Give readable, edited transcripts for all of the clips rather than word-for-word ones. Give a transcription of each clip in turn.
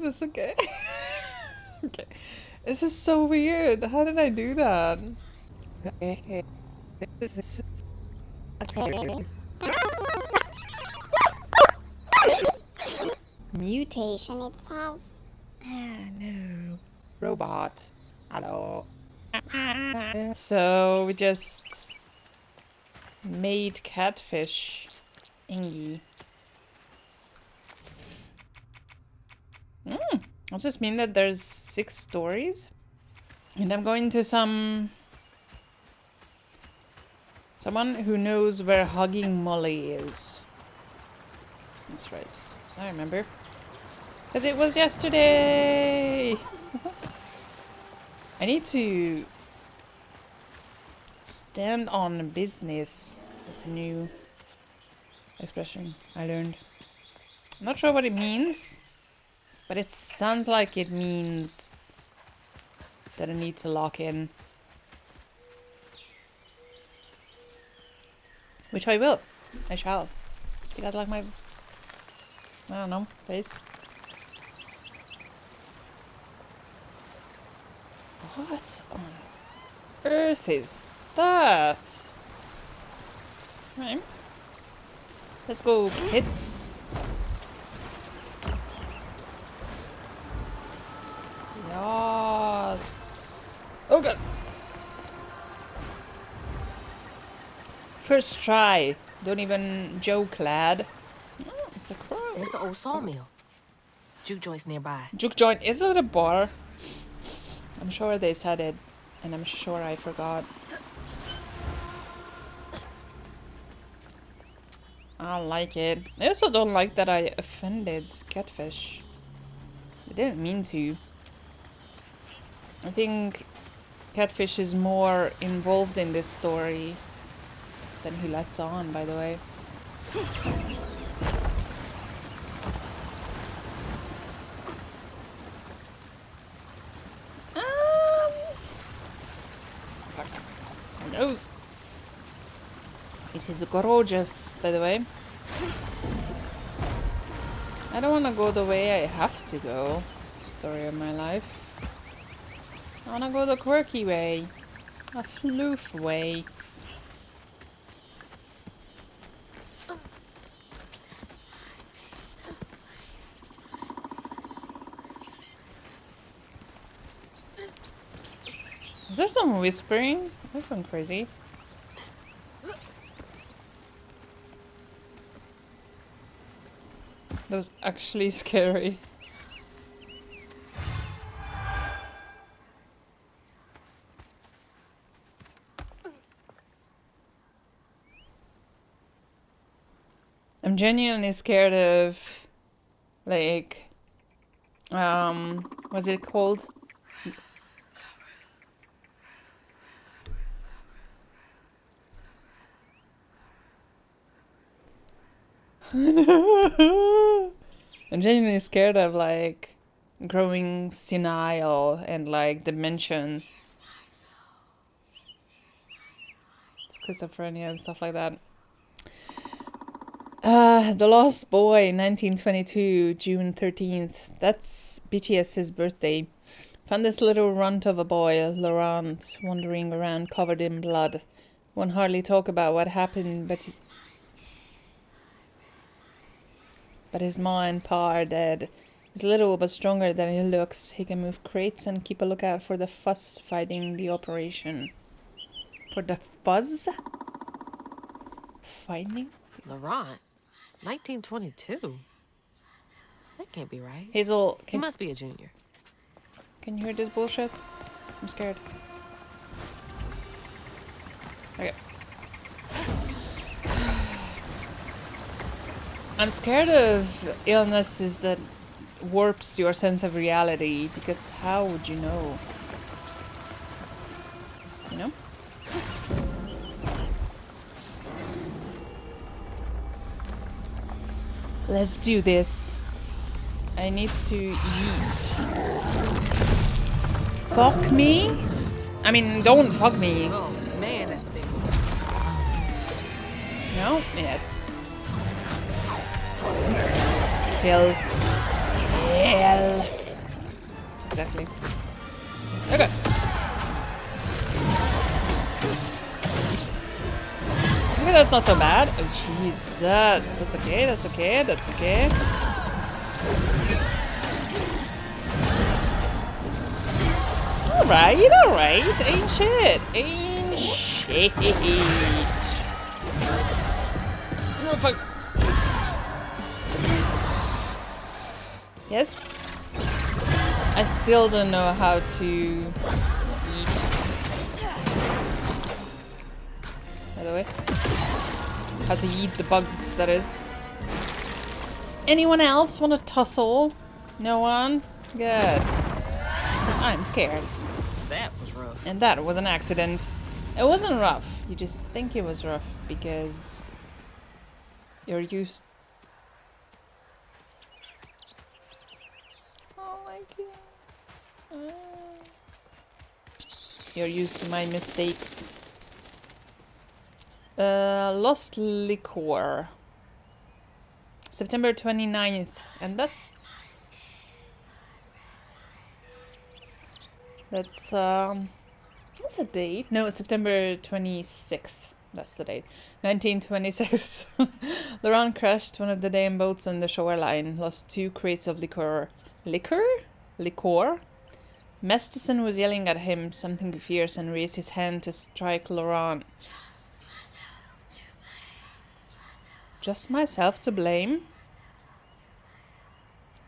this okay? Okay. This is so weird. How did I do that? This is okay. Mutation, it says. Ah, no. Robot. Hello. So we just made catfish. Ingy. Does this mean that there's 6 stories? And I'm going to someone who knows where Hugging Molly is. That's right. I remember. Because it was yesterday! I need to stand on business. That's a new expression I learned. I'm not sure what it means, but it sounds like it means that I need to lock in. Which I will. I shall. Do you guys like my... I don't know, face? What on earth is that? Right. Let's go, kids. Yes. Oh god. First try. Don't even joke, lad. Oh, it's a crow. There's the old sawmill. Juke joint's nearby. Juke joint. Is it a bar? I'm sure they said it, and I'm sure I forgot. I don't like it. I also don't like that I offended Catfish. I didn't mean to. I think Catfish is more involved in this story than he lets on, by the way. Fuck. Who knows? This is gorgeous, by the way. I don't want to go the way I have to go. Story of my life. I want to go the quirky way. A floof way. Is there some whispering? That's going crazy. That was actually scary. I'm genuinely scared of, like, what's it called? I'm genuinely scared of, like, growing senile and, like, dementia, schizophrenia and stuff like that. The Lost Boy, 1922, June 13th. That's BTS's birthday. Found this little runt of a boy, Laurent, wandering around covered in blood. Won't hardly talk about what happened, but his ma and pa are dead. He's little but stronger than he looks. He can move crates and keep a lookout for the fuss fighting the operation. For the fuzz? Fighting? Laurent? 1922? That can't be right. Hazel, He must be a junior. can you hear this bullshit? I'm scared. Okay. I'm scared of illnesses that warps your sense of reality, because how would you know? You know? Let's do this. I need to eat. Fuck me? I mean, don't fuck me. Oh, man, that's a big one. No? Yes. Kill. Kill. exactly. Okay. Okay, that's not so bad. Oh, Jesus. That's okay, that's okay, that's okay. Alright, alright. Ain't shit. Ain't shit. Oh, fuck. Yes. I still don't know how to eat. By the way. How to eat the bugs, that is. Anyone else want to tussle? No one? Good. Because I'm scared. That was rough. And that was an accident. It wasn't rough. You just think it was rough because you're used. Oh my god. You're used to my mistakes. Lost Liquor. September 29th. And that's what's the date? No, September 26th. That's the date. 1926. Laurent crashed one of the damn boats on the shoreline. Lost 2 crates of liquor. Liquor? Masterson was yelling at him something fierce and raised his hand to strike Laurent. Just myself to blame?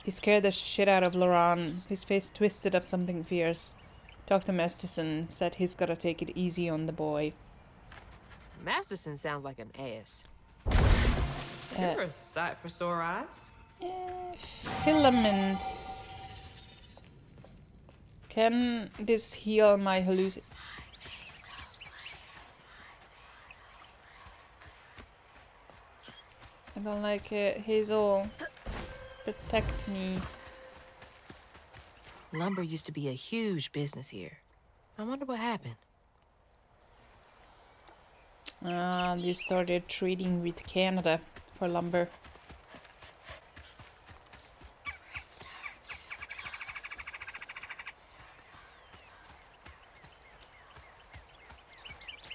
He scared the shit out of Laurent. His face twisted up something fierce. Dr. Masterson said he's gotta take it easy on the boy. Masterson sounds like an ass. You're a sight for sore eyes. Filament. Can this heal my hallucinations? I don't like it. Hazel, protect me. Lumber used to be a huge business here. I wonder what happened. You started trading with Canada for lumber.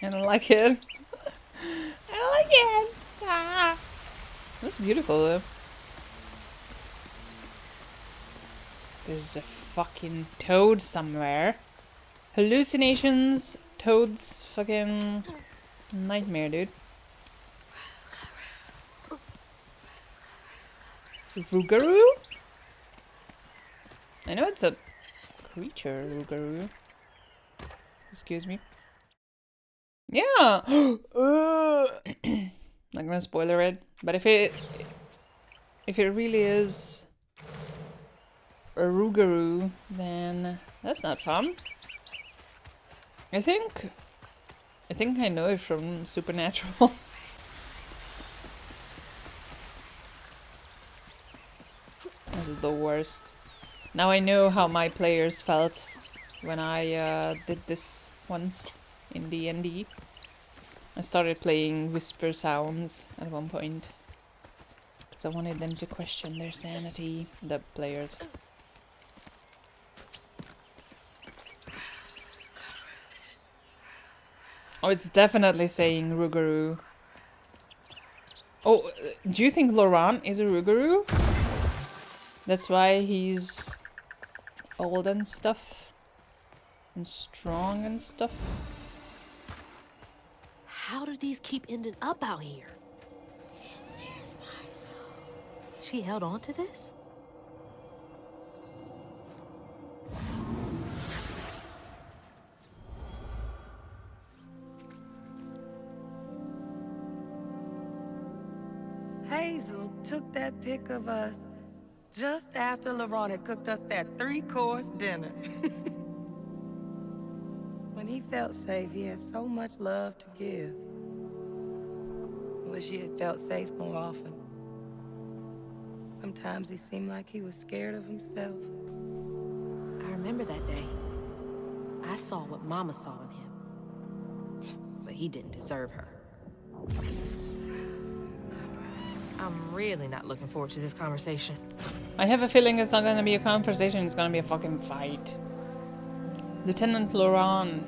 I don't like it. I don't like it. Ah. That's beautiful though. There's a fucking toad somewhere. Hallucinations, toads, fucking nightmare, dude. Rougarou? I know it's a creature, Rougarou. Excuse me. Yeah! Not gonna spoiler it, but if it really is a Rougarou, then that's not fun. I think I know it from Supernatural. This is the worst. Now I know how my players felt when I did this once in D&D. I started playing whisper sounds at one point because I wanted them to question their sanity, the players. Oh, it's definitely saying Rougarou. Oh, do you think Laurent is a Rougarou? That's why he's old and stuff. And strong and stuff. How do these keep ending up out here? She held on to this? Hazel took that pic of us just after Laurent had cooked us that 3-course dinner. When he felt safe, he had so much love to give. Wish he had felt safe more often. Sometimes he seemed like he was scared of himself. I remember that day. I saw what Mama saw in him. But he didn't deserve her. I'm really not looking forward to this conversation. I have a feeling it's not gonna be a conversation, it's gonna be a fucking fight. Lieutenant Laurent.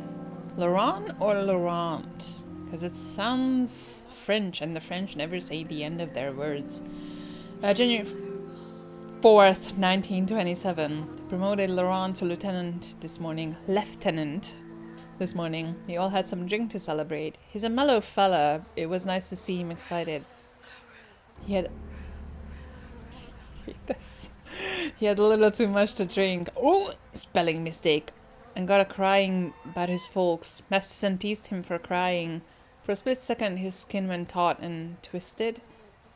Laurent or Laurent? Because it sounds French, and the French never say the end of their words. January 4th, 1927. Promoted Laurent to lieutenant this morning. Lieutenant this morning. They all had some drink to celebrate. He's a mellow fella. It was nice to see him excited. He had... this. He had a little too much to drink. Oh, spelling mistake. And got a crying about his folks. Masterson teased him for crying. For a split second, his skin went taut and twisted.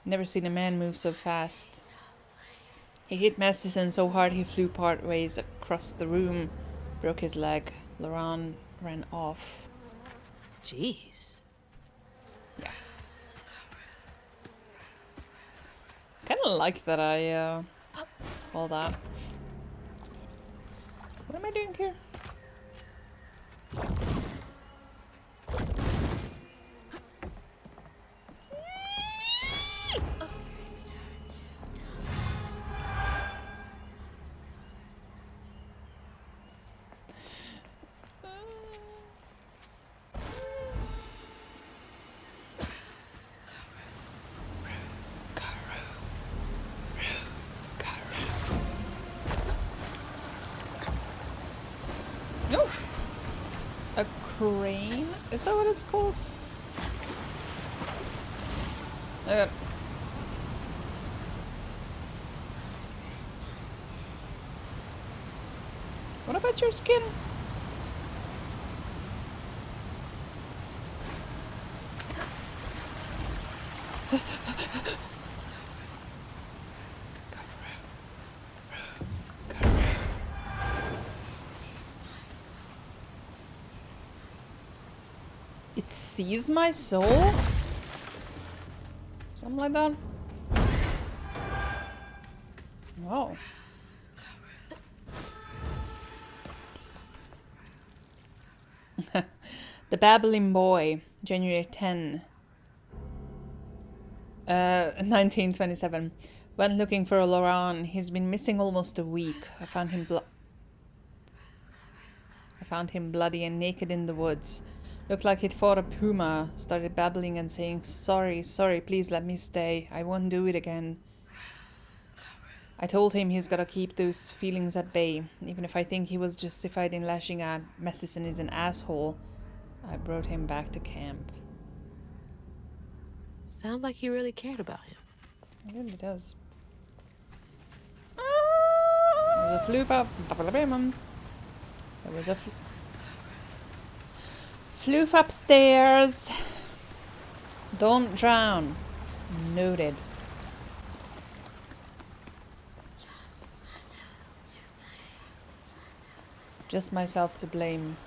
Never seen a man move so fast. He hit Masterson so hard he flew part ways across the room. Broke his leg. Laurent ran off. Jeez. Yeah. Kinda like that I, all that. What am I doing here? No! A crane? Is that what it's called? Okay. What about your skin? It sees my soul? Something like that? Wow. The Babbling Boy, January 10. 1927. Went looking for Laurent. He's been missing almost a week. I found him bloody and naked in the woods. Looked like he'd fought a puma. Started babbling and saying, "Sorry, sorry, please let me stay. I won't do it again." I told him he's gotta keep those feelings at bay. Even if I think he was justified in lashing out, Masterson is an asshole. I brought him back to camp. Sounds like he really cared about him. It really does. There was a floof up. There was a floof upstairs. Don't drown. Noted. Just myself to blame.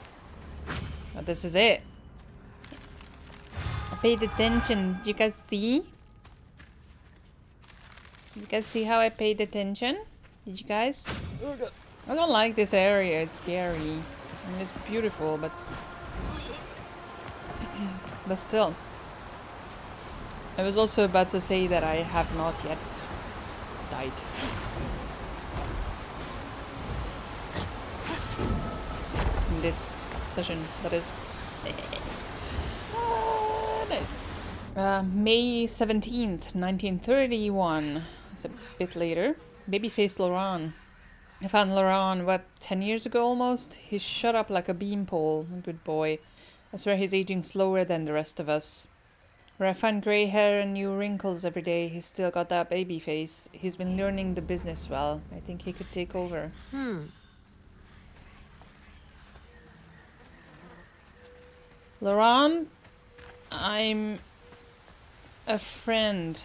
Oh, this is it. I paid attention. Did you guys see? You guys see how I paid attention? Did you guys? I don't like this area. It's scary. I mean, it's beautiful, but still. I was also about to say that I have not yet died. In this session, that is. Nice. May 17th, 1931. It's a bit later. Babyface Laurent. I found Laurent, what, 10 years ago almost? He's shut up like a beanpole. Good boy. I swear he's aging slower than the rest of us. Where I find grey hair and new wrinkles every day, he's still got that baby face. He's been learning the business well. I think he could take over. Laurent, I'm a friend.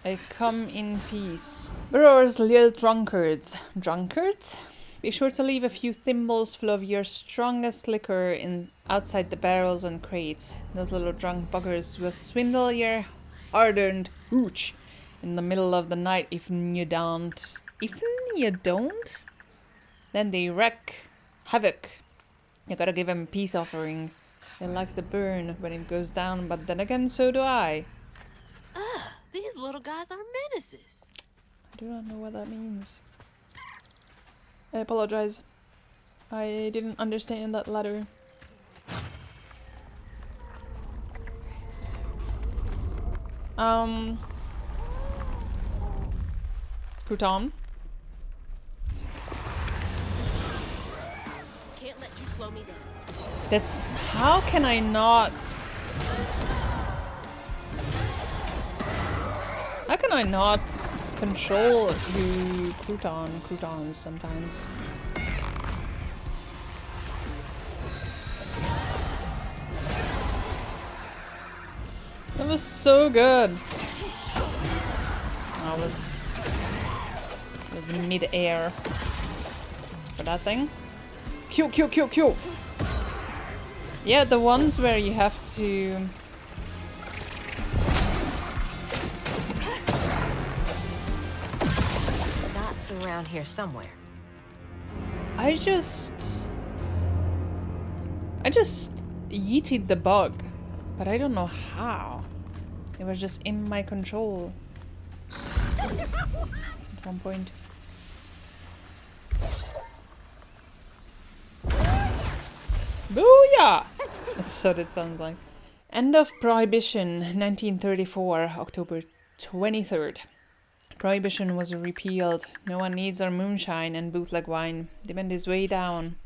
I come in peace. Brewers, little drunkards. Drunkards? Be sure to leave a few thimbles full of your strongest liquor outside the barrels and crates. Those little drunk buggers will swindle your hard-earned hooch in the middle of the night if you don't. Then they wreak havoc. You gotta give them a peace offering. They like the burn when it goes down, but then again, so do I. These little guys are menaces. I do not know what that means. I apologize. I didn't understand that letter. Crouton? Can't let you slow me down. That's... How can I not... How can I not control who croutons sometimes? That was so good. I was mid-air for that thing. Q, Q, Q, Q. Yeah, the ones where you have to... The dot's around here somewhere. I just yeeted the bug, but I don't know how. It was just in my control at one point. Booyah! That's what it sounds like. End of Prohibition, 1934, October 23rd. Prohibition was repealed. No one needs our moonshine and bootleg wine. Demand is way down.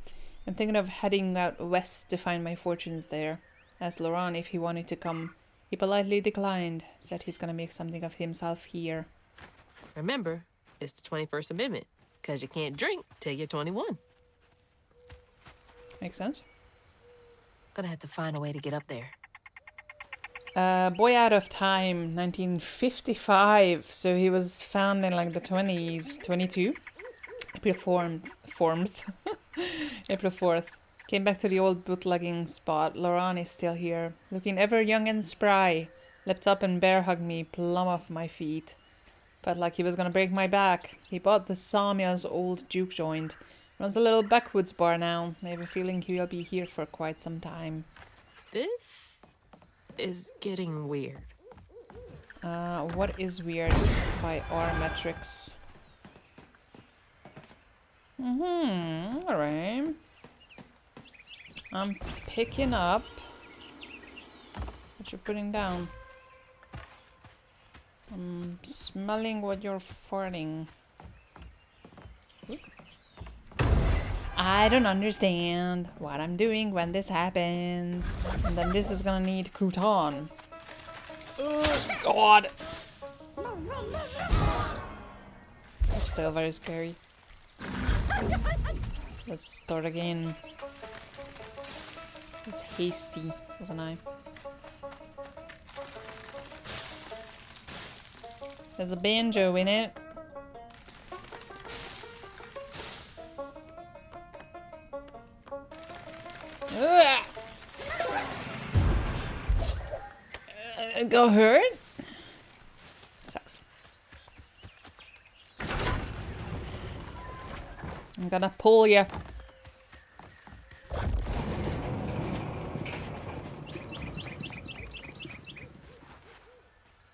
I'm thinking of heading out west to find my fortunes there. Asked Laurent if he wanted to come. He politely declined. Said he's gonna make something of himself here. Remember, it's the 21st Amendment, because you can't drink till you're 21. Makes sense. Gonna have to find a way to get up there. Boy Out of Time, 1955. So he was found in like the 20s, 22. April 4th. April 4th. Came back to the old bootlegging spot. Laurent is still here, looking ever young and spry. Leapt up and bear hugged me plumb off my feet. Felt like he was gonna break my back. He bought the Sawmill's old juke joint. Runs a little backwoods bar now. I have a feeling he'll be here for quite some time. This is getting weird. What is weird by our metrics? Alright. I'm picking up what you're putting down. I'm smelling what you're farting. Oop. I don't understand what I'm doing when this happens. And then this is gonna need crouton. Oh god! That's still very scary. Let's start again. I was hasty, wasn't I? There's a banjo in it. Got hurt? Sucks. I'm gonna pull you.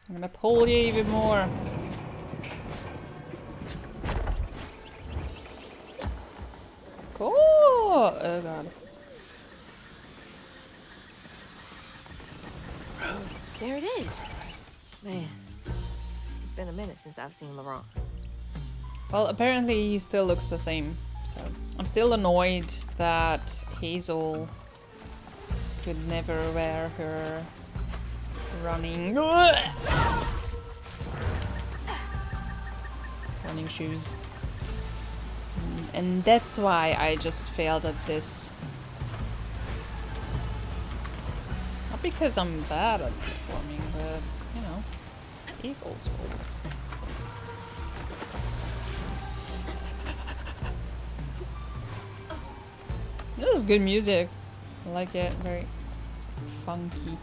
I'm gonna pull you even more. Cool. Oh god. There it is. Man, it's been a minute since I've seen Laurent. Well, apparently he still looks the same. So I'm still annoyed that Hazel could never wear her running shoes. And that's why I just failed at this. Not because I'm bad at performing, but, you know, it's Hazel's fault. This is good music. I like it. Very funky.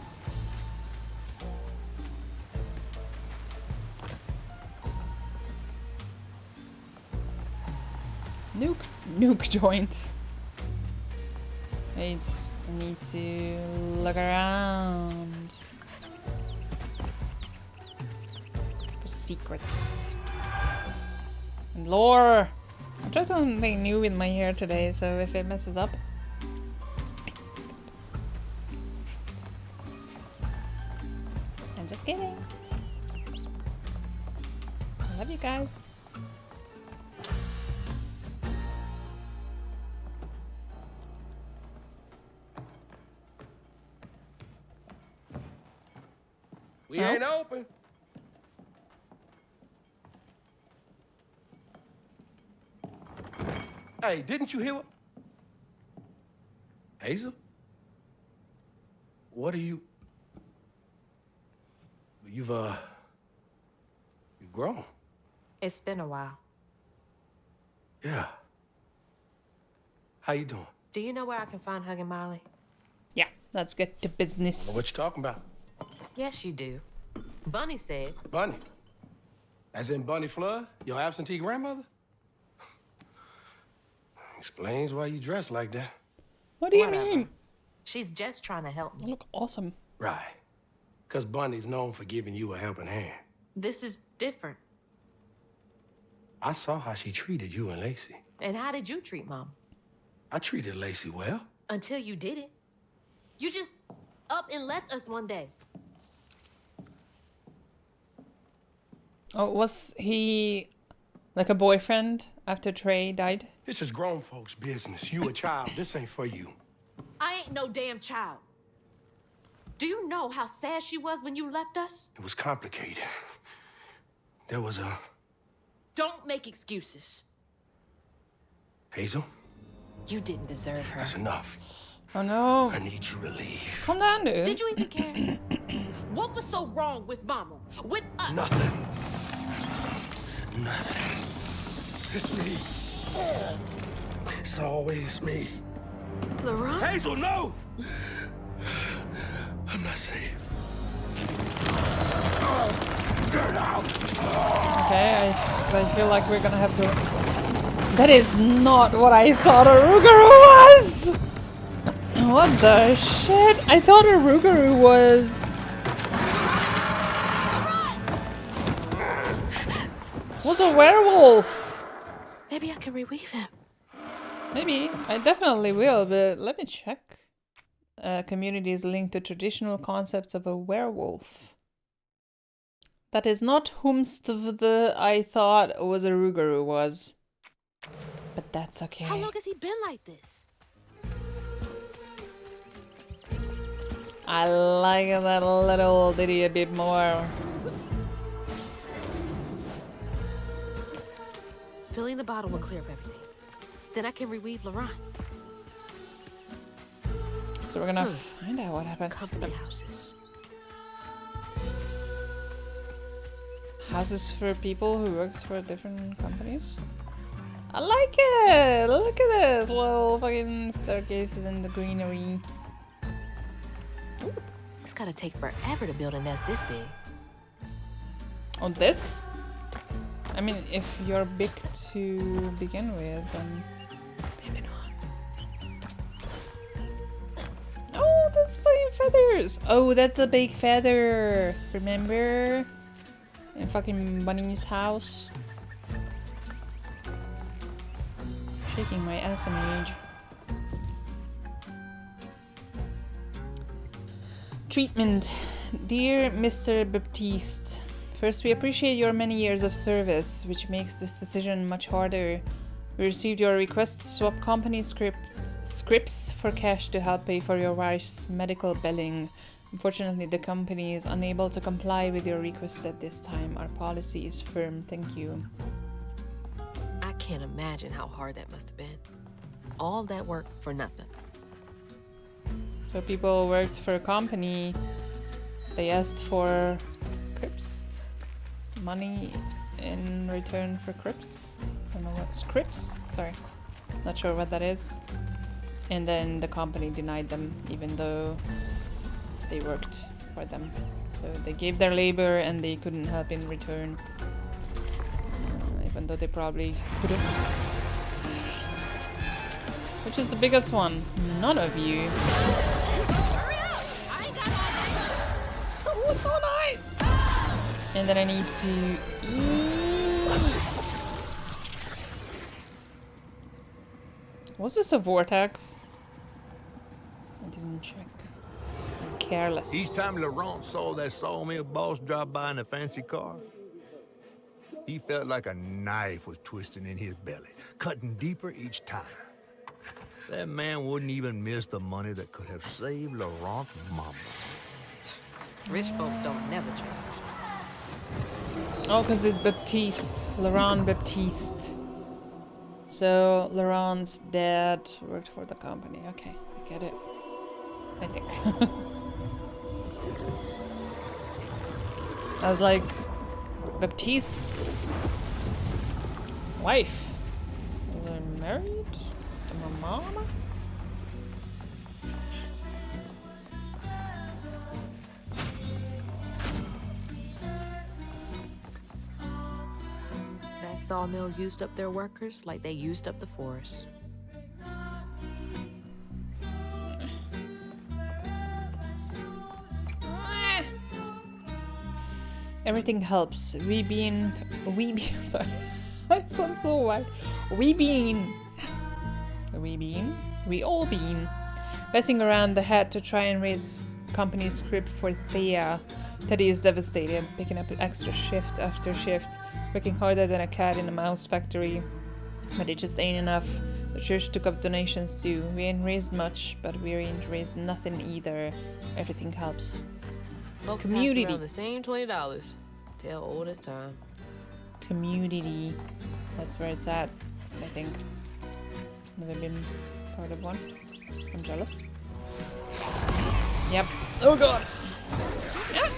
Nuke joint. Wait, I need to look around for secrets. And lore! I tried something new with my hair today, so if it messes up. I'm just kidding. I love you guys. We ain't open. Hey, didn't you hear what? Hazel? What are you? You've grown. It's been a while. Yeah. How you doing? Do you know where I can find Huggin' Molly? Yeah, let's get to business. What you talking about? Yes, you do. Bunny said. Bunny. As in Bunny Flood, your absentee grandmother? Explains why you dress like that. What do you Whatever. mean? She's just trying to help You me. look awesome. Right. Because Bunny's known for giving you a helping hand. This is different. I saw how she treated you and Lacey. And how did you treat Mom? I treated Lacey well. Until you didn't. You just up and left us one day. Oh, was he like a boyfriend after Trey died? This is grown folks' business. You a child. This ain't for you. I ain't no damn child. Do you know how sad she was when you left us? It was complicated. There was a... Don't make excuses. Hazel, You didn't deserve her. that's enough. Oh no. I need you to leave. Calm down, dude. Did you even care? What was so wrong with Mama? With us? Nothing. Nothing. It's me. It's always me. Laurent? Hazel, no! I'm not safe. Get out! Okay, I feel like we're gonna have to... That is not what I thought a Rougarou was! What the shit? I thought a Rougarou was a werewolf! Maybe I can reweave him. Maybe. I definitely will, but let me check. Communities linked to traditional concepts of a werewolf. That is not whomst the I thought was a Rougarou was. But that's okay. How long has he been like this? I like that little ditty a bit more. Filling the bottle will clear up everything. Then I can reweave Laurent. So we're gonna find out what happened. Company houses. Houses for people who worked for different companies. I like it! Look at this! Little fucking staircases in the greenery. It's gotta take forever to build a nest this big. On this? I mean, if you're big to begin with, then maybe not. Oh, that's flying feathers! Oh, that's a big feather! Remember? In fucking Bunny's house. Shaking my ass age. Treatment. Dear Mr. Baptiste, first we appreciate your many years of service, which makes this decision much harder. We received your request to swap company scripts for cash to help pay for your wife's medical billing. Unfortunately, the company is unable to comply with your request at this time. Our policy is firm. Thank you. I can't imagine how hard that must have been. All that work for nothing. So people worked for a company. They asked for crips, money in return for crips. I don't know what scripts. Sorry, not sure what that is. And then the company denied them, even though they worked for them. So they gave their labor and they couldn't help in return, even though they probably could have. Which is the biggest one? None of you. Oh, it's so nice! And then I need to eat. Was this a vortex? I didn't check. I'm careless. Each time Laurent saw that sawmill boss drive by in a fancy car, he felt like a knife was twisting in his belly, cutting deeper each time. That man wouldn't even miss the money that could have saved Laurent's mama. Rich folks don't never change. Oh, because it's Baptiste. Laurent Baptiste. So, Laurent's dad worked for the company. Okay, I get it. I think. I was like, Baptiste's wife. Was I married to my mama? That sawmill used up their workers like they used up the forest. Everything helps. Sorry. I sound so white. We all been messing around the head to try and raise company script for Thea. Teddy is devastated, picking up extra shift after shift, working harder than a cat in a mouse factory. But it just ain't enough. The church took up donations too. We ain't raised much, but we ain't raised nothing either. Everything helps. Folks Community. pass around the same $20. Tell old as time. Community. That's where it's at, I think. Never been part of one. I'm jealous. Yep. Oh god! Ah.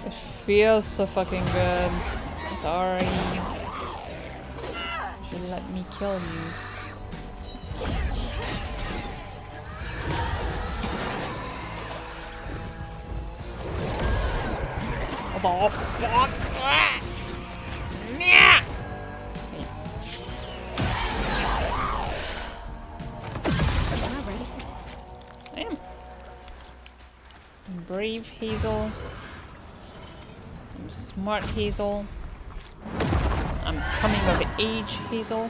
It feels so fucking good. Sorry. Should let me kill you. Oh fuck! Yeah. Am I ready for this? I am. I'm brave Hazel. I'm smart Hazel. I'm coming of age Hazel.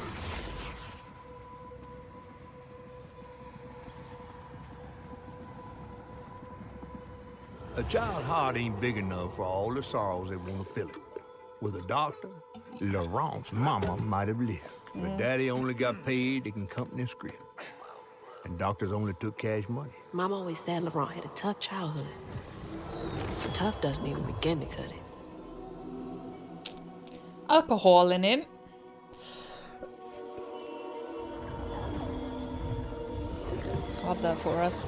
A child's heart ain't big enough for all the sorrows that want to fill it. With a doctor, Laurent's mama might have lived, but daddy only got paid to accompany script. And doctors only took cash money. Mom always said Laurent had a tough childhood. Tough doesn't even begin to cut it. Alcohol in it. Got that for us.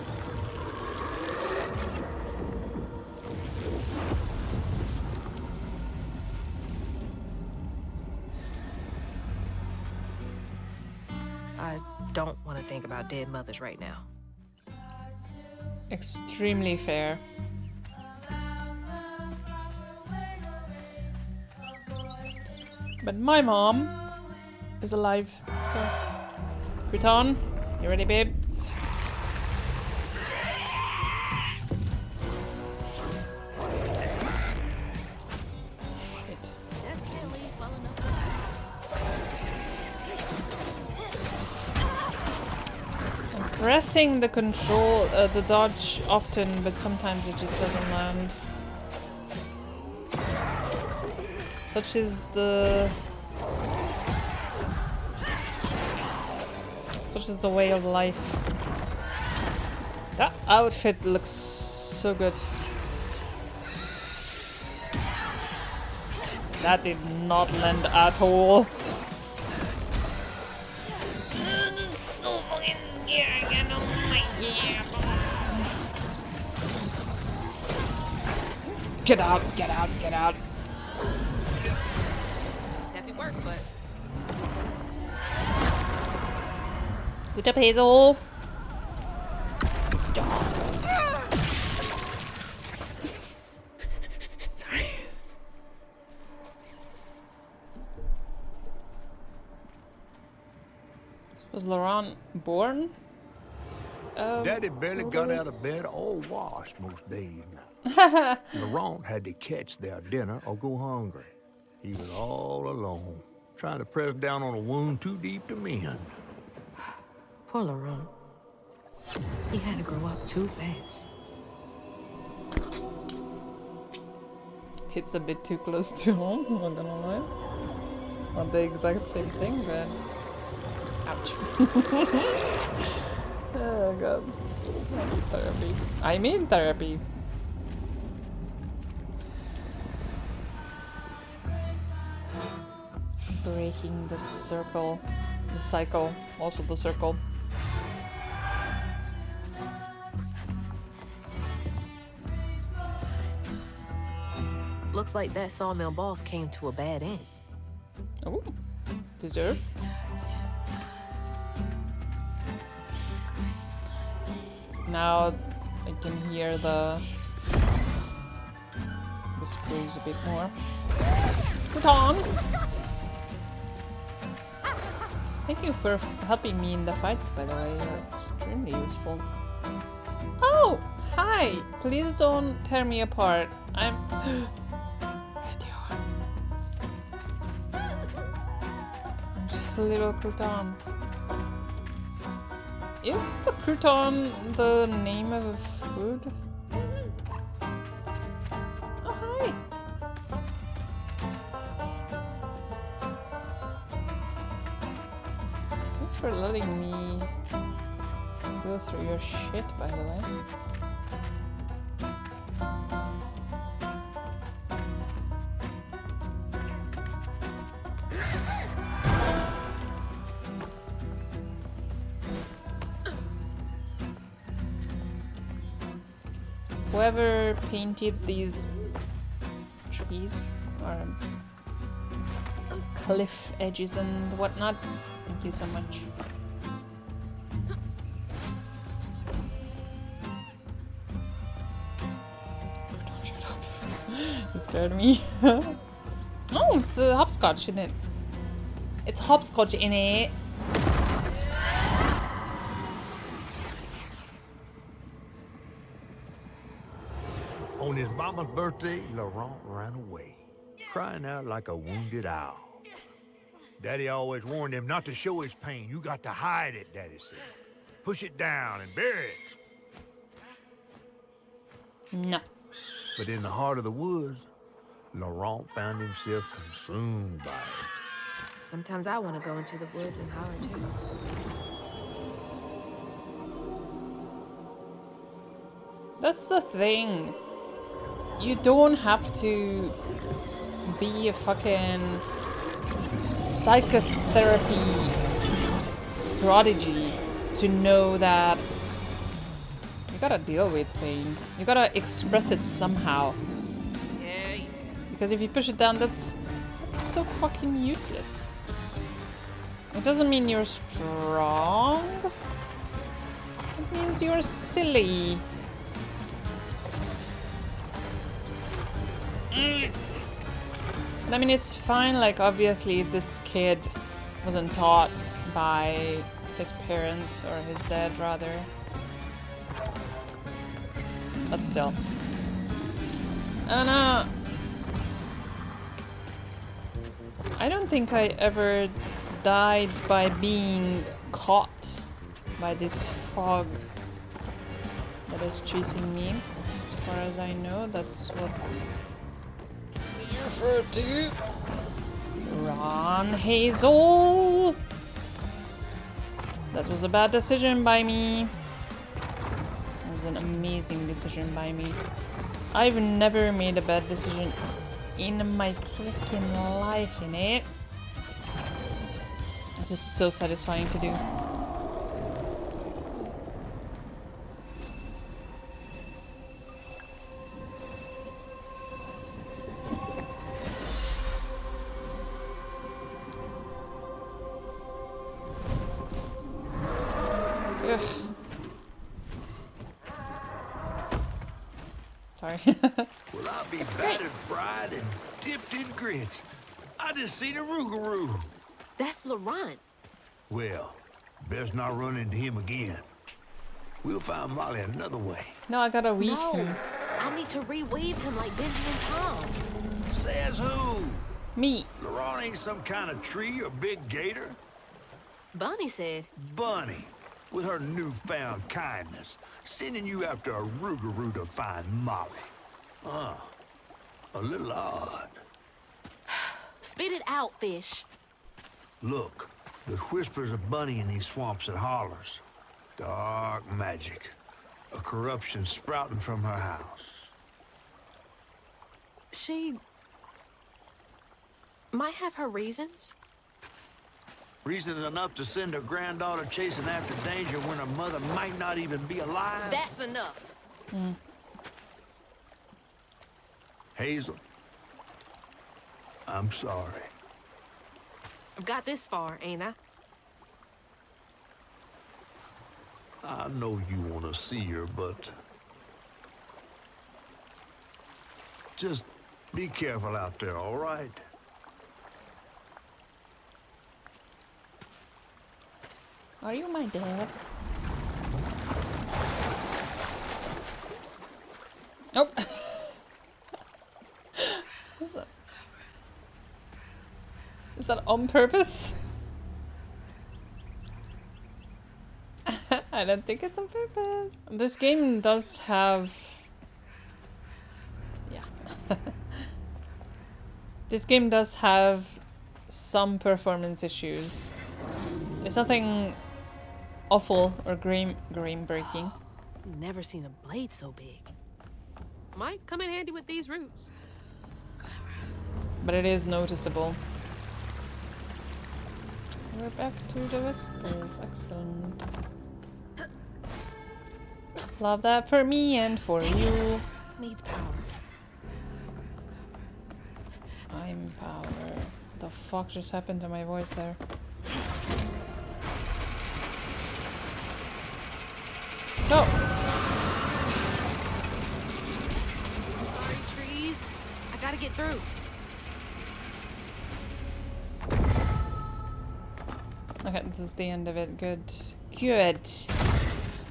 I don't want to think about dead mothers right now. Extremely fair. But my mom is alive. So, Crouton, you ready, babe? Shit. I'm pressing the control, the dodge often, but sometimes it just doesn't land. Such is the way of life. That outfit looks so good. That did not land at all. That's so fucking scary. I don't like it. Get out, get out, get out. Happy work, but Good job, Hazel. Good job. Sorry. Was Laurent born? Daddy barely got out of bed or washed most days now. Laurent had to catch their dinner or go hungry. He was all alone, trying to press down on a wound too deep to mend. Poor Laurent. He had to grow up too fast. Hits a bit too close to home, I'm not gonna lie. Not the exact same thing, but... Ouch. Oh god. I need therapy. I'm in therapy. Breaking the circle. The cycle. Also the circle. Looks like that sawmill boss came to a bad end. Oh, deserved. Now I can hear the whispers a bit more. Put on! Thank you for helping me in the fights, by the way. You're extremely useful. Oh! Hi! Please don't tear me apart. I'm... I'm just a little crouton. Is the crouton the name of a food? Oh, hi! Thanks for letting me go through your shit, by the way. Whoever painted these trees or cliff edges and whatnot, thank you so much. Don't shut up. You scared me. Oh, it's a hopscotch in it. It's hopscotch in it. On his mama's birthday, Laurent ran away, crying out like a wounded owl. Daddy always warned him not to show his pain. You got to hide it, Daddy said. Push it down and bury it. No. But in the heart of the woods, Laurent found himself consumed by it. Sometimes I want to go into the woods and holler too. That's the thing. You don't have to be a fucking psychotherapy prodigy to know that you gotta deal with pain. You gotta express it somehow. Yeah. Because if you push it down, that's so fucking useless. It doesn't mean you're strong. It means you're silly. But I mean, it's fine, like, obviously this kid wasn't taught by his parents, or his dad, rather. But still. And, I don't think I ever died by being caught by this fog that is chasing me. As far as I know, that's what refer to. Run, Hazel! That was a bad decision by me. It was an amazing decision by me. I've never made a bad decision in my freaking life, innit? It's just so satisfying to do. Sorry. Well, I'll be battered, fried, and dipped in grits. I just seen a rougarou. That's Laurent. Well, best not run into him again. We'll find Molly another way. No, I gotta weave No, him. I need to reweave him like Benji and Tom. Says who? Me. Laurent ain't some kind of tree or big gator. Bunny said, Bunny, with her newfound kindness, sending you after a rougarou to find Molly. A little odd. spit it out, fish. Look, there's whispers of Bunny in these swamps and hollers. Dark magic. A corruption sprouting from her house. She might have her reasons. Reason enough to send her granddaughter chasing after danger when her mother might not even be alive? That's enough. Hazel, I'm sorry. I've got this far, ain't I? I know you want to see her, but... just be careful out there, all right? Are you my dad? Nope. What's that? Is that on purpose? I don't think it's on purpose. This game does have... yeah. This game does have some performance issues. It's nothing awful or game breaking. Never seen a blade so big. Might come in handy with these roots. But it is noticeable. We're back to the whispers. Excellent. Love that for me and for you. Needs power. I'm power. The fuck just happened to my voice there? Go! Sorry, trees. I gotta get through. Okay, this is the end of it. Good. Good.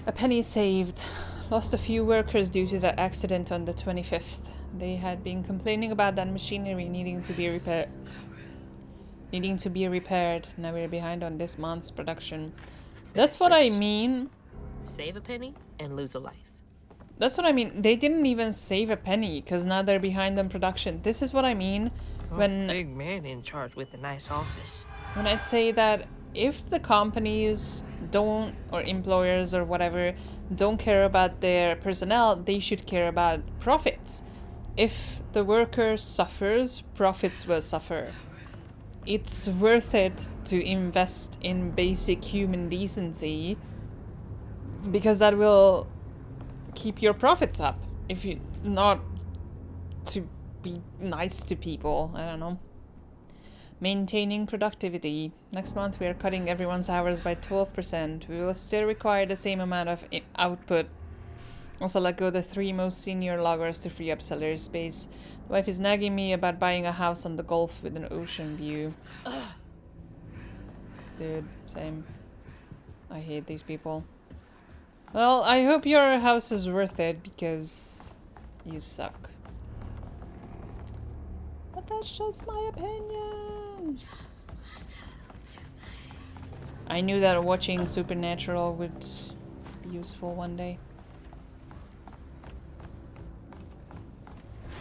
A penny saved. Lost a few workers due to the accident on the 25th. They had been complaining about that machinery needing to be repaired. Now we're behind on this month's production. That's what I mean. Save a penny and lose a life. That's what I mean. They didn't even save a penny because now they're behind on production. This is what I mean when Big man in charge with a nice office. when I say that if the companies don't, or employers or whatever, don't care about their personnel, they should care about profits. If the worker suffers, profits will suffer. It's worth it to invest in basic human decency because that will keep your profits up. If you not to be nice to people, I don't know. Maintaining productivity. Next month we are cutting everyone's hours by 12%. We will still require the same amount of output. Also let go the 3 most senior loggers to free up salary space. The wife is nagging me about buying a house on the Gulf with an ocean view. Dude, same. I hate these people. Well, I hope your house is worth it because you suck. But that's just my opinion. I knew that watching Supernatural would be useful one day.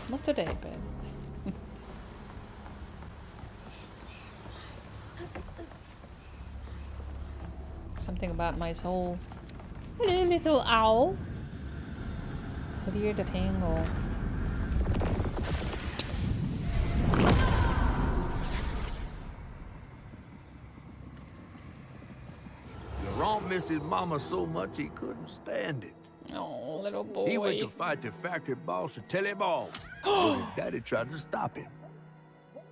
Not today, but... Something about my soul. Hello, little owl. Clear the tangle. Laurent missed his mama so much he couldn't stand it. Oh, little boy. He went to fight the factory boss to tell him off. But his daddy tried to stop him.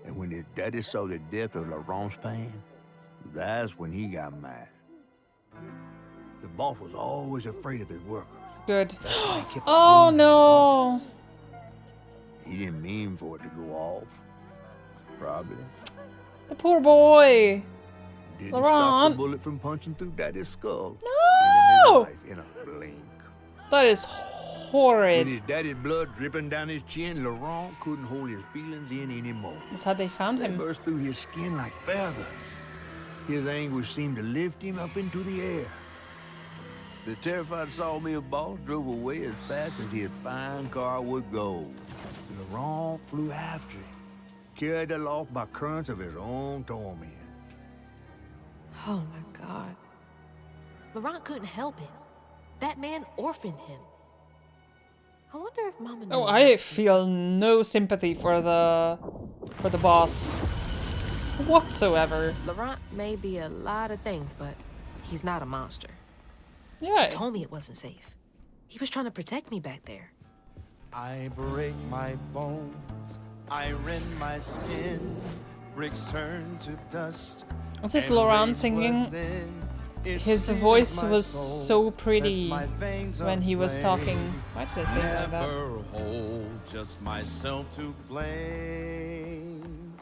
And when his daddy saw the depth of Laurent's pain, that's when he got mad. The boss was always afraid of his workers. Good. That's why he kept Oh wounding no! it. He didn't mean for it to go off. Probably. The poor boy! Didn't stop Laurent. the bullet from punching through Daddy's skull. No! No! life in a blink. That is With horrid. his daddy's blood dripping down his chin, Laurent couldn't hold his feelings in anymore. That's how they found They him. burst through his skin like feathers. His anguish seemed to lift him up into the air. The terrified sawmill boss drove away as fast as his fine car would go. Laurent flew after him, carried aloft by currents of his own torment. Oh my God. Laurent couldn't help it. That man orphaned him. I wonder if Mama Oh, knows. I feel no sympathy for the boss whatsoever. Laurent may be a lot of things, but he's not a monster. Yeah. He told me it wasn't safe. He was trying to protect me back there. I break my bones, I rend my skin, bricks turn to dust. Was this and Laurent rage singing? floods in. It His sears voice my was soul, so sets pretty my veins when he was talking. aflame. Why did I say it like that? Never hold just myself to blame.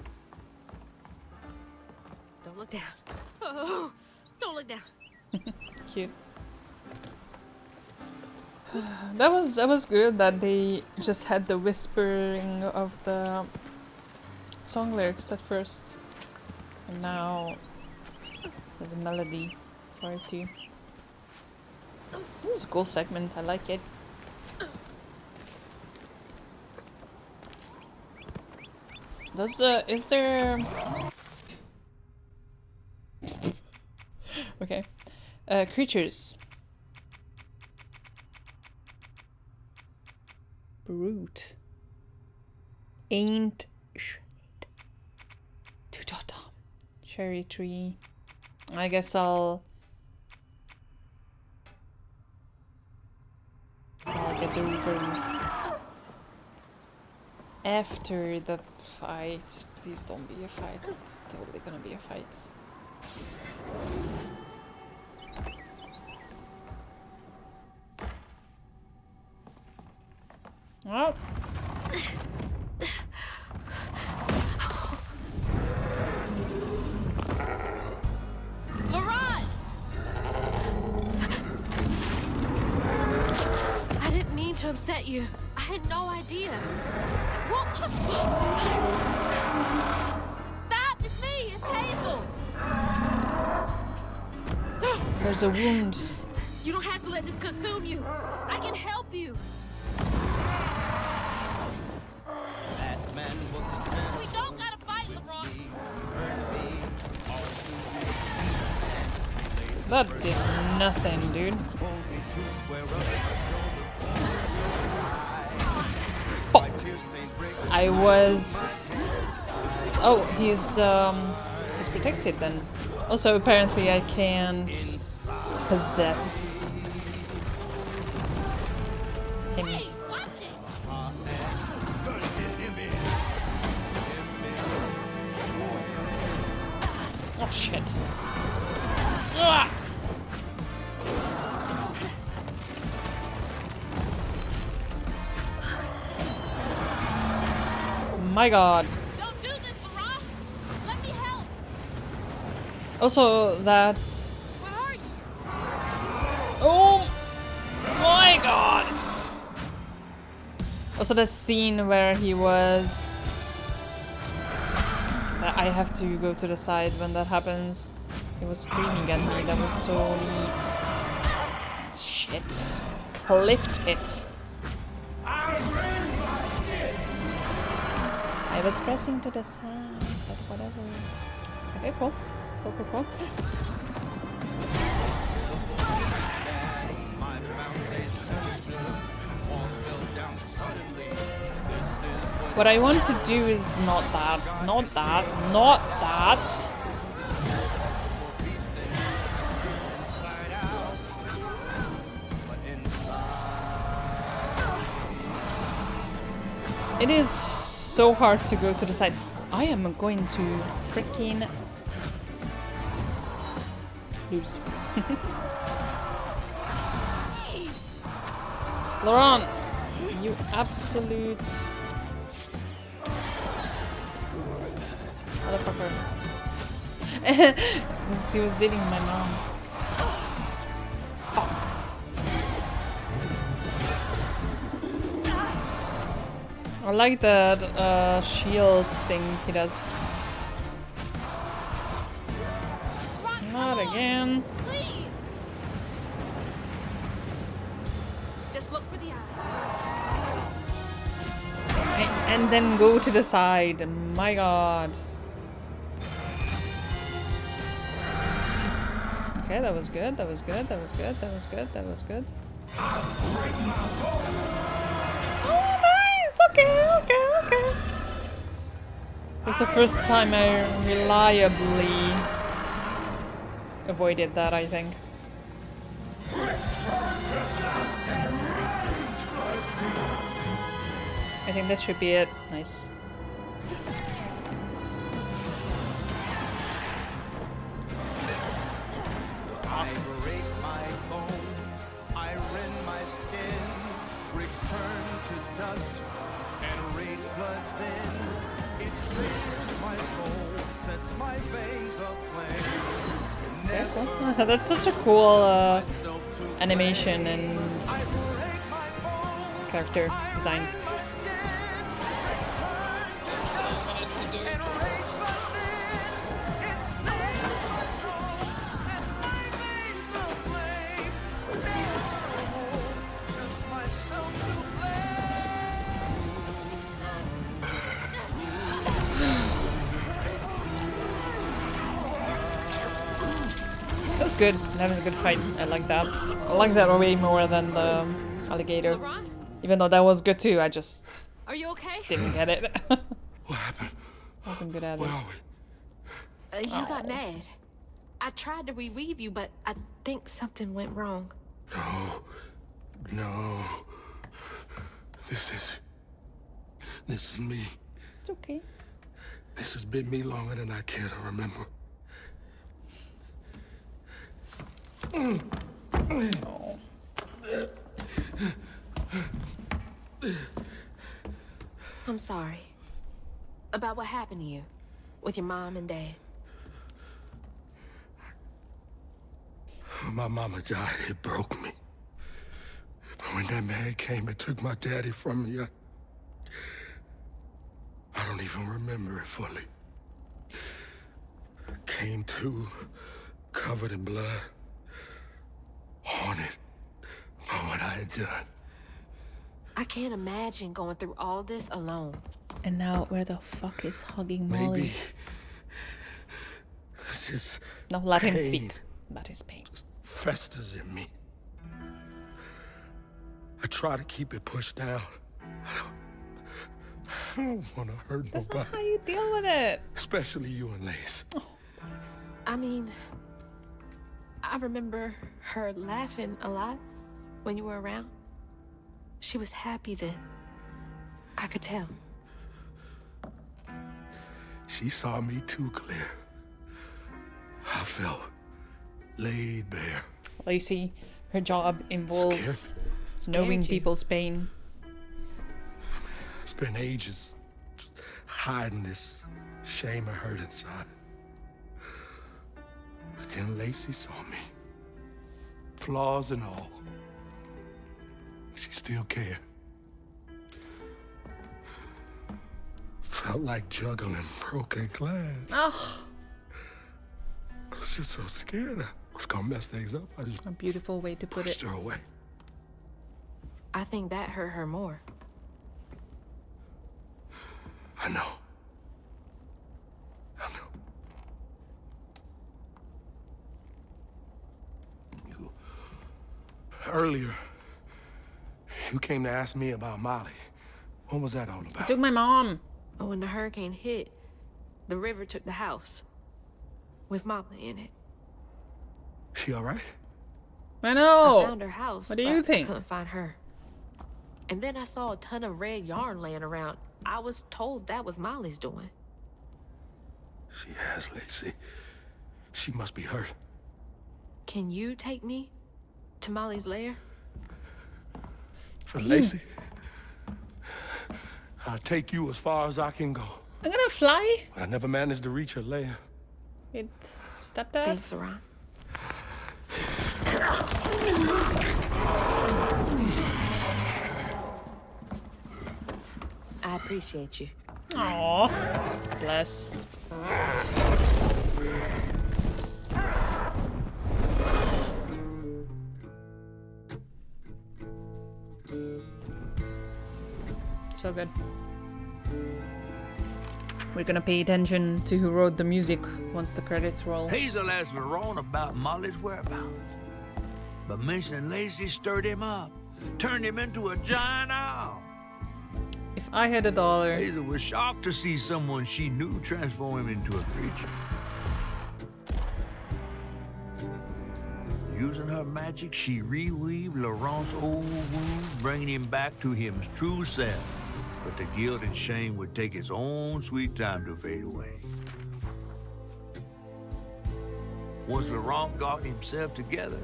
Don't look down. Oh, don't look down. Cute. That was good that they just had the whispering of the song lyrics at first, and now there's a melody for it too. This is a cool segment. I like it. Is there okay creatures? Brute. Ain't shit. Two-dot-dom. Cherry tree. I guess I'll get the ribbon after the fight. Please don't be a fight. It's totally gonna be a fight. Oh. Laurent! I didn't mean to upset you. I had no idea. Stop! It's me! It's Hazel! There's a wound. You don't have to let this consume you. I can help you. That man was the man. We don't gotta fight, Laurent. That did nothing, dude. Told me to square up my shoulders. Oh. My tear stains break. I was. Oh, he's protected then. Also, apparently, I can't possess him. Hey, watch it! Oh shit! Ah! My God! Don't do this, Laurent! Let me help! Also, that's. Where are you? Oh my God! Also, that scene where he was. I have to go to the side when that happens. He was screaming at me. That was so neat. Shit. Clipped it. I was pressing to the side, but whatever. Okay, cool. Cool, cool, cool. My foundation walls fell down suddenly. This is what What I want to do is not that, not that, not that. inside out. But inside. It is so hard to go to the side. I am going to freaking lose. Laurent, you absolute motherfucker. He was dating my mom. Fuck. I like that shield thing he does. Not again. Please! Just look for the eyes. And then go to the side. My god. Okay, that was good. That was good. That was good. That was good. That was good. Oh, nice. Okay, okay, okay. It was the first time I reliably avoided that, I think. I think that should be it. Nice. I break my bones, I rend my skin, bricks turn to dust, and rage floods in. It sears my soul, sets my veins aflame. Okay, cool. That's such a cool animation and character design. That was good. That was a good fight. I like that. I like that way more than the alligator. Laurent, Even though that was good too, I just are you okay? didn't get it. What happened? Wasn't good at Where it. are we? You got mad. I tried to reweave you, but I think something went wrong. No. No. This is me. It's okay. This has been me longer than I care to remember. Oh. I'm sorry. About what happened to you with your mom and dad. My mama died. It broke me. But when that man came and took my daddy from me, I don't even remember it fully. Came to, covered in blood, haunted by what I had done. I can't imagine going through all this alone. And now where the fuck is hugging Molly? Maybe it's just No, let him pain speak about his pain. festers in me. I try to keep it pushed down. I don't want to hurt That's not nobody, how you deal with it. especially you and Lace. I mean, I remember her laughing a lot when you were around. She was happy then. I could tell. She saw me too clear. I felt laid bare. Well, you see, her job involves Scared knowing you. people's pain. Spent ages hiding this shame and hurt inside. But then Lacey saw me, flaws and all. She still cared. Felt like juggling broken glass. Oh, I was just so scared I was gonna mess things up. I just a beautiful way to put pushed it. her away. I think that hurt her more. I know. I know. Earlier, you came to ask me about Molly. What was that all I about? took my mom. But when the hurricane hit, the river took the house with Mama in it. She all right? I I know. found her house. What do but you I think? couldn't find her. And then I saw a ton of red yarn laying around. I was told that was Molly's doing. She has, Lacey. She must be hurt. Can you take me to Molly's lair? For Lacey, I'll take you as far as I can go. I'm gonna fly. But I never managed to reach her lair. Wait, stepdad? Thanks, Laurent. I appreciate you. Aww. Bless. So good. We're gonna pay attention to who wrote the music once the credits roll. Hazel asked Laurent about Molly's whereabouts. But mentioning Lacey stirred him up, turned him into a giant owl. If I had $1, Hazel was shocked to see someone she knew transform him into a creature. Using her magic, she reweaved Laurent's old wounds, bringing him back to his true self. But the guilt and shame would take its own sweet time to fade away. Once Laurent got himself together,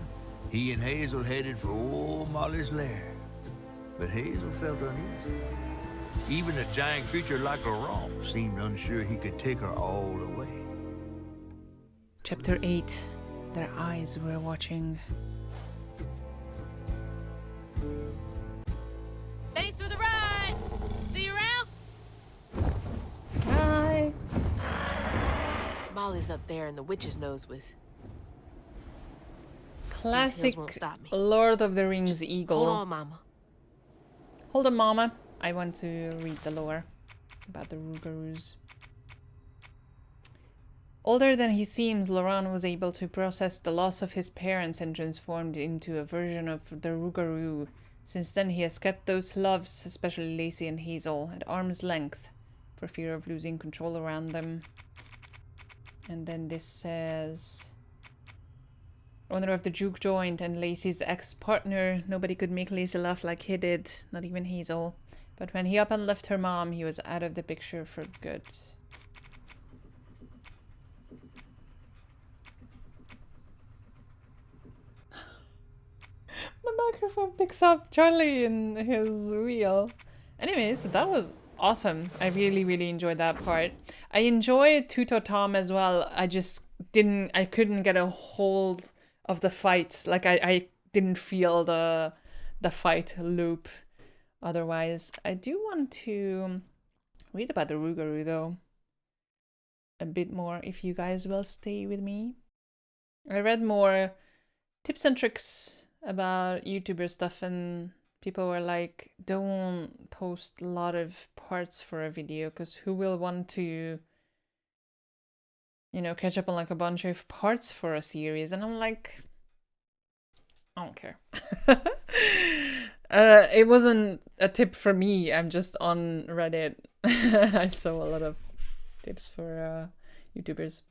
he and Hazel headed for old Molly's lair. But Hazel felt uneasy. Even a giant creature like Laurent seemed unsure he could take her all the way. Chapter 8. Their eyes were watching. Thanks for the ride! See you around? Hi. Molly's up there in the witch's nose with... Classic won't stop me. Lord of the Rings eagle. Hold on, Mama. Hold on, Mama. I want to read the lore about the Rougarous. Older than he seems, Laurent was able to process the loss of his parents and transformed into a version of the Rougarou. Since then, he has kept those loves, especially Lacey and Hazel, at arm's length, for fear of losing control around them. And then this says... Owner of the juke joint and Lacey's ex-partner, nobody could make Lacey laugh like he did, not even Hazel. But when he up and left her mom, he was out of the picture for good. My microphone picks up Charlie in his wheel. Anyways, that was awesome. I really, really enjoyed that part. I enjoyed Tuto Tom as well. I couldn't get a hold of the fights. Like I didn't feel the fight loop. Otherwise, I do want to read about the Rougarou though. A bit more if you guys will stay with me. I read more tips and tricks about YouTuber stuff and people were like, don't post a lot of parts for a video because who will want to, you know, catch up on like a bunch of parts for a series? And I'm like, I don't care. It wasn't a tip for me. I'm just on Reddit. I saw a lot of tips for YouTubers.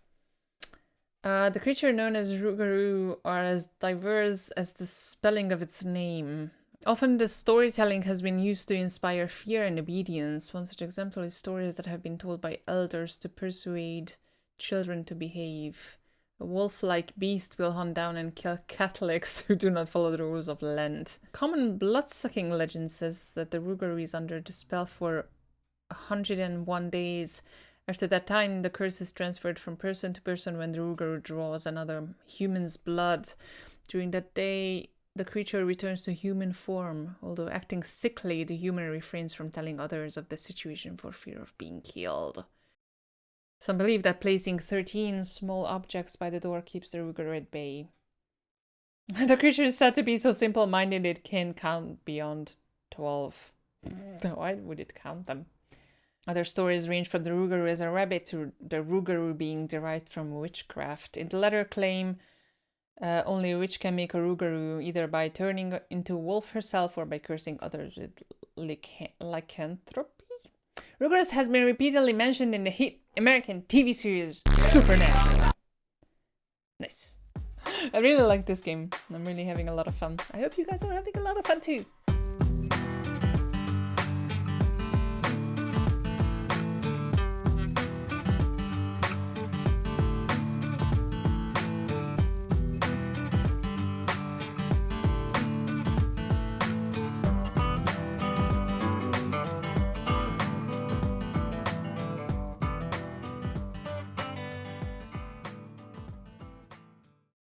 The creature known as Rougarou are as diverse as the spelling of its name. Often the storytelling has been used to inspire fear and obedience. One such example is stories that have been told by elders to persuade children to behave. A wolf-like beast will hunt down and kill Catholics who do not follow the rules of Lent. Common blood-sucking legend says that the Rougarou is under the spell for 101 days. After that time, the curse is transferred from person to person when the Rougarou draws another human's blood. During that day, the creature returns to human form. Although acting sickly, the human refrains from telling others of the situation for fear of being killed. Some believe that placing 13 small objects by the door keeps the Rougarou at bay. The creature is said to be so simple-minded it can count beyond 12. Why would it count them? Other stories range from the Rougarou as a rabbit to the Rougarou being derived from witchcraft. In the latter claim, only a witch can make a Rougarou, either by turning into a wolf herself or by cursing others with lycanthropy. Rougarous has been repeatedly mentioned in the hit American TV series Supernatural. Nice. I really like this game. I'm really having a lot of fun. I hope you guys are having a lot of fun too.